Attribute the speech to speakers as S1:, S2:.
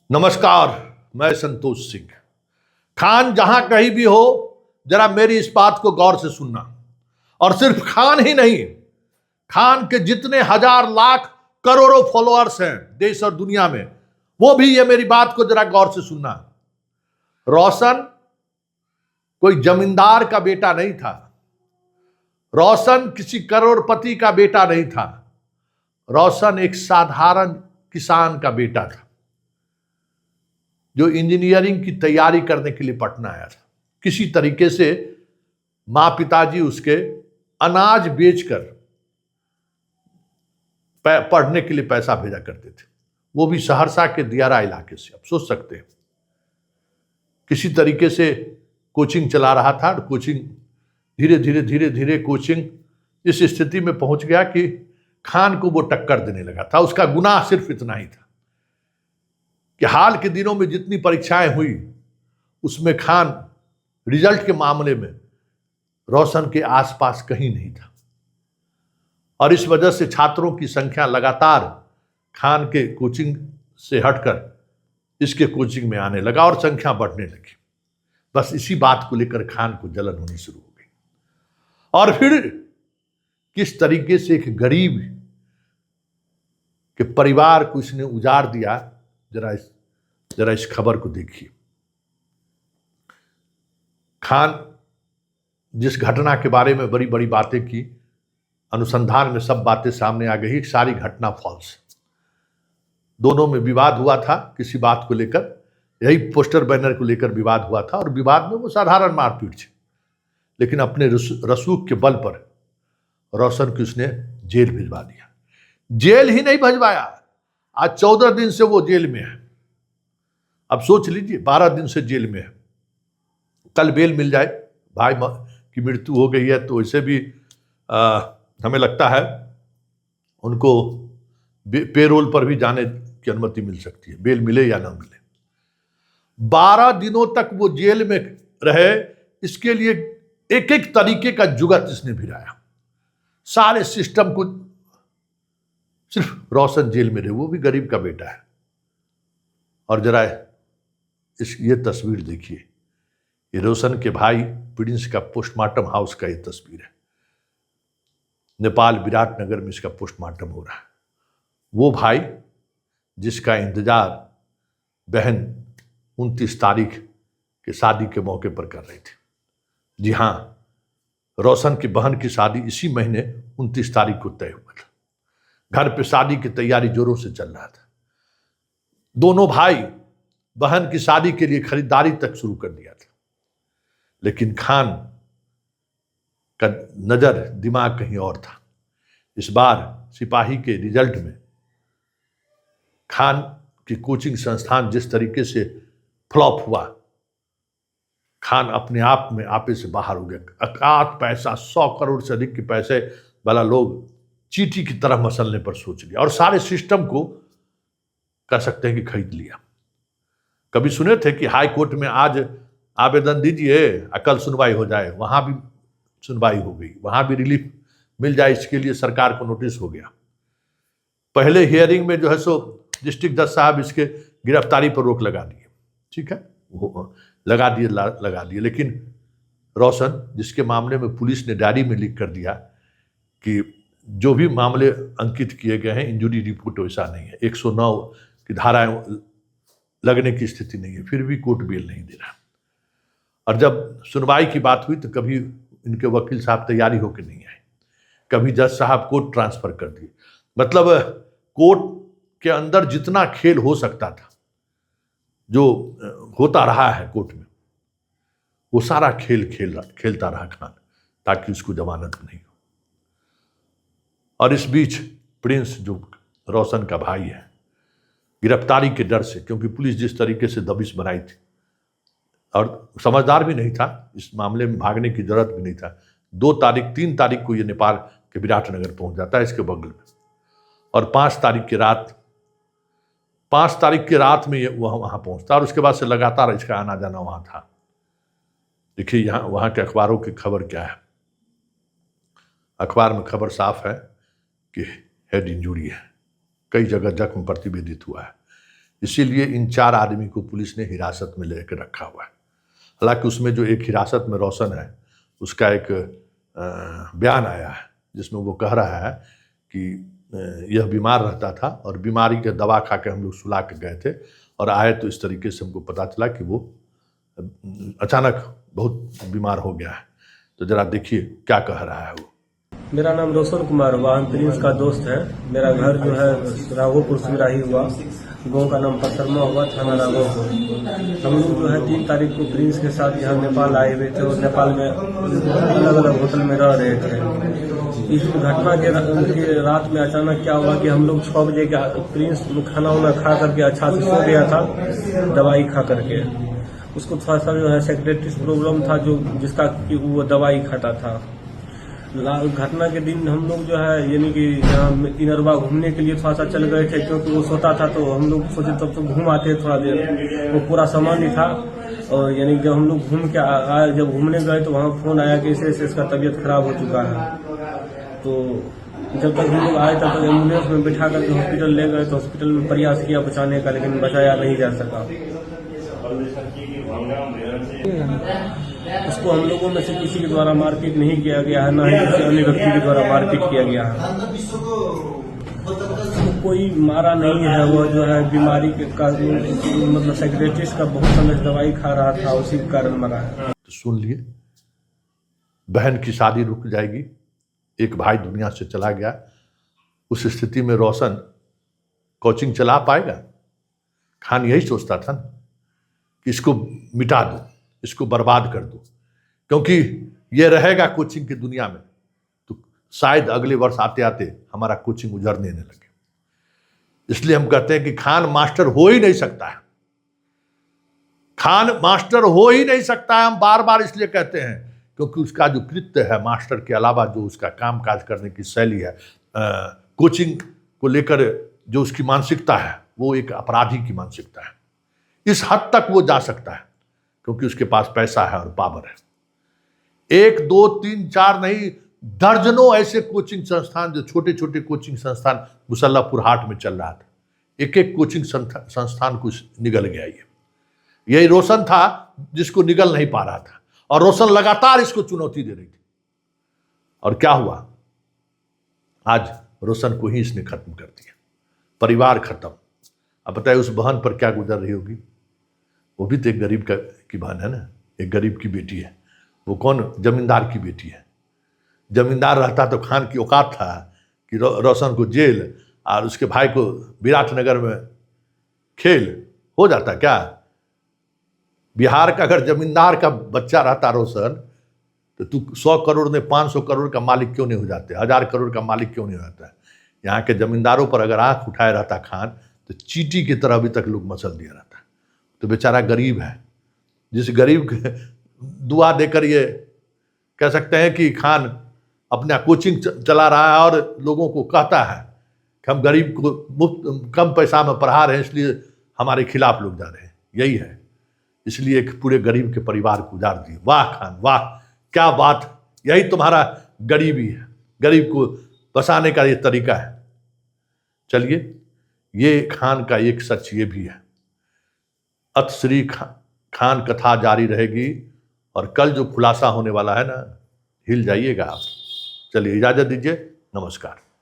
S1: नमस्कार, मैं संतोष सिंह। खान जहां कहीं भी हो, जरा मेरी इस बात को गौर से सुनना। और सिर्फ खान ही नहीं, खान के जितने हजार लाख करोड़ों फॉलोअर्स हैं देश और दुनिया में, वो भी ये मेरी बात को जरा गौर से सुनना। रोशन कोई जमींदार का बेटा नहीं था। रोशन किसी करोड़पति का बेटा नहीं था। रोशन एक साधारण किसान का बेटा था जो इंजीनियरिंग की तैयारी करने के लिए पटना आया था। किसी तरीके से माँ पिताजी उसके अनाज बेचकर पढ़ने के लिए पैसा भेजा करते थे, वो भी सहरसा के दियारा इलाके से। आप सोच सकते हैं, किसी तरीके से कोचिंग चला रहा था। कोचिंग धीरे धीरे कोचिंग इस स्थिति में पहुंच गया कि खान को वो टक्कर देने लगा था। उसका गुनाह सिर्फ इतना ही था कि हाल के दिनों में जितनी परीक्षाएं हुई उसमें खान रिजल्ट के मामले में रोशन के आसपास कहीं नहीं था। और इस वजह से छात्रों की संख्या लगातार खान के कोचिंग से हटकर इसके कोचिंग में आने लगा और संख्या बढ़ने लगी। बस इसी बात को लेकर खान को जलन होनी शुरू हो गई। और फिर किस तरीके से एक गरीब के परिवार को इसने उजाड़ दिया, जरा इस खबर को देखिए। खान जिस घटना के बारे में बड़ी बड़ी बातें की, अनुसंधान में सब बातें सामने आ गई। सारी घटना फॉल्स। दोनों में विवाद हुआ था किसी बात को लेकर, यही पोस्टर बैनर को लेकर विवाद हुआ था। और विवाद में वो साधारण मारपीट थी, लेकिन अपने रसूख के बल पर रोशन को उसने जेल भिजवा दिया। जेल ही नहीं भिजवाया, आज 14 दिन से वो जेल में है। अब सोच लीजिए, 12 दिन से जेल में है। कल बेल मिल जाए, भाई की मृत्यु हो गई है तो इसे भी हमें लगता है उनको पेरोल पर भी जाने की अनुमति मिल सकती है, बेल मिले या ना मिले। 12 दिनों तक वो जेल में रहे, इसके लिए एक एक तरीके का जुगत इसने भिड़ाया। सारे सिस्टम को, सिर्फ रोशन जेल में रहे, वो भी गरीब का बेटा है। और जरा ये तस्वीर देखिए, ये रोशन के भाई प्रिंस का पोस्टमार्टम हाउस का ये तस्वीर है। नेपाल विराटनगर में इसका पोस्टमार्टम हो रहा है। वो भाई जिसका इंतजार बहन 29 तारीख के शादी के मौके पर कर रही थी। जी हाँ, रोशन की बहन की शादी इसी महीने 29 तारीख को तय हुआ था। घर पे शादी की तैयारी जोरों से चल रहा था। दोनों भाई बहन की शादी के लिए खरीदारी तक शुरू कर दिया था, लेकिन खान का नजर दिमाग कहीं और था। इस बार सिपाही के रिजल्ट में खान की कोचिंग संस्थान जिस तरीके से फ्लॉप हुआ, खान अपने आप में आपे से बाहर हो गया। अकात पैसा, 100 करोड़ से अधिक के पैसे वाला लोग चींटी की तरह मसलने पर सोच लिया और सारे सिस्टम को कह सकते हैं कि खरीद लिया। कभी सुने थे कि हाई कोर्ट में आज आवेदन दीजिए, कल सुनवाई हो जाए? वहां भी सुनवाई हो गई, वहां भी रिलीफ मिल जाए, इसके लिए सरकार को नोटिस हो गया। पहले हियरिंग में जो है सो डिस्ट्रिक्ट जज साहब इसके गिरफ्तारी पर रोक लगा दिए। ठीक है, वो लगा दिए। लेकिन रोशन, जिसके मामले में पुलिस ने डायरी में लिख कर दिया कि जो भी मामले अंकित किए गए हैं, इंजुरी रिपोर्ट वैसा नहीं है, 109 की धाराएं लगने की स्थिति नहीं है, फिर भी कोर्ट बेल नहीं दे रहा। और जब सुनवाई की बात हुई तो कभी इनके वकील साहब तैयारी होकर नहीं आए, कभी जज साहब कोर्ट ट्रांसफर कर दिए। मतलब कोर्ट के अंदर जितना खेल हो सकता था, जो होता रहा है कोर्ट में, वो सारा खेल खेलता रहा खान, ताकि उसको जमानत नहीं हो। और इस बीच प्रिंस, जो रोशन का भाई है, गिरफ्तारी के डर से, क्योंकि पुलिस जिस तरीके से दबिश बनाई थी, और समझदार भी नहीं था, इस मामले में भागने की जरूरत भी नहीं था। 3 तारीख को ये नेपाल के विराटनगर पहुंच जाता है, इसके बगल में। और 5 तारीख की रात में ये वहां पहुंचता, और उसके बाद से लगातार इसका आना जाना वहां था। देखिए यहाँ वहां के अखबारों की खबर क्या है। अखबार में खबर साफ है कि हेड इंजरी है, कई जगह जख्म प्रतिवेदित हुआ है। इसीलिए इन 4 आदमी को पुलिस ने हिरासत में लेकर रखा हुआ है। हालांकि उसमें जो एक हिरासत में रोशन है, उसका एक बयान आया है जिसमें वो कह रहा है कि यह बीमार रहता था और बीमारी के दवा खा के हम लोग सुला के गए थे और आए तो इस तरीके से हमको पता चला कि वो अचानक बहुत बीमार हो गया है। तो जरा देखिए क्या कह रहा है वो।
S2: मेरा नाम रोशन कुमार वाहन प्रिंस का दोस्त है। मेरा घर जो है राघोपुर सुराही हुआ, गांव का नाम पथरमा हुआ, थाना राघोपुर। हम लोग जो है 3 तारीख को प्रिंस के साथ यहाँ नेपाल आए हुए थे और नेपाल में अलग अलग होटल में रह रहे थे। इस घटना के रात में अचानक क्या हुआ कि हम लोग 6 बजे का प्रिंस खाना वाना खा करके अच्छा से सो गया था, दवाई खा करके। उसको थोड़ा सा जो है सेक्रेटरी प्रॉब्लम था जो जिसका कि वो दवाई खाता था। घटना के दिन हम लोग जो है यानी कि यहाँ इनरवा घूमने के लिए थोड़ा सा चल गए थे, क्योंकि वो सोता था तो हम लोग सोचे तब तो घूम आते थोड़ा देर। वो पूरा सामान ही था और यानी जब हम लोग घूम के आए, जब घूमने गए तो वहाँ फोन आया कि इसे इसका तबीयत खराब हो चुका है। तो जब तक हम लोग आए तब तक एम्बुलेंस में बिठा करके हॉस्पिटल ले गए। तो हॉस्पिटल में प्रयास किया बचाने का, लेकिन बचाया नहीं जा सका। उसको हम लोगों में से किसी के द्वारा मारपीट नहीं किया गया है, न ही किसी अन्य व्यक्ति के द्वारा मारपीट किया गया है। उसको कोई मारा नहीं है। वो जो है बीमारी का मतलब साइकियाट्रिस्ट का बहुत समय दवाई खा रहा था, उसी के कारण मरा है।
S1: तो सुन लिए, बहन की शादी रुक जाएगी, एक भाई दुनिया से चला गया। उस स्थिति में रोशन कोचिंग चला पाएगा? खान यही सोचता था ना कि इसको मिटा दो, इसको बर्बाद कर दो, क्योंकि ये रहेगा कोचिंग की दुनिया में तो शायद अगले वर्ष आते आते हमारा कोचिंग उजड़ने लगे। इसलिए हम कहते हैं कि खान मास्टर हो ही नहीं सकता है। खान मास्टर हो ही नहीं सकता है। हम बार बार इसलिए कहते हैं क्योंकि उसका जो कृत्य है, मास्टर के अलावा जो उसका काम काज करने की शैली है, कोचिंग को लेकर जो उसकी मानसिकता है, वो एक अपराधी की मानसिकता है। इस हद तक वो जा सकता है क्योंकि उसके पास पैसा है और पावर है। 1, 2, 3, 4 नहीं, दर्जनों ऐसे कोचिंग संस्थान, जो छोटे छोटे कोचिंग संस्थान मुसल्लापुर हाट में चल रहा था, एक एक कोचिंग संस्थान को निगल गया। यही रोशन था जिसको निगल नहीं पा रहा था और रोशन लगातार इसको चुनौती दे रही थी। और क्या हुआ? आज रोशन को ही इसने खत्म कर दिया, परिवार खत्म। अब बताइए उस बहन पर क्या गुजर रही होगी। वो भी तो एक गरीब की बहन है ना, एक गरीब की बेटी है। वो कौन? जमींदार की बेटी है। जमींदार रहता तो खान की औकात था कि रोशन को जेल और उसके भाई को विराटनगर में खेल हो जाता क्या? बिहार का अगर जमींदार का बच्चा रहता रोशन, तो तू 100 करोड़ ने 500 करोड़ का मालिक क्यों नहीं हो जाते, 1000 करोड़ का मालिक क्यों नहीं हो जाता है? यहाँ के जमींदारों पर अगर आंख उठाए रहता खान, तो चींटी की तरह अभी तक लोग मसल दिया रहता। तो बेचारा गरीब है। जिस गरीब के दुआ देकर ये कह सकते हैं कि खान अपना कोचिंग चला रहा है और लोगों को कहता है कि हम गरीब को मुफ्त कम पैसा में पढ़ा रहे हैं, इसलिए हमारे खिलाफ लोग जा रहे हैं। यही है, इसलिए एक पूरे गरीब के परिवार को उजाड़ दिए। वाह खान, वाह, क्या बात! यही तुम्हारा गरीबी है, गरीब को बसाने का ये तरीका है। चलिए, ये खान का एक सच ये भी है। अत श्री खान कथा जारी रहेगी और कल जो खुलासा होने वाला है ना, हिल जाइएगा आप। चलिए इजाजत दीजिए, नमस्कार।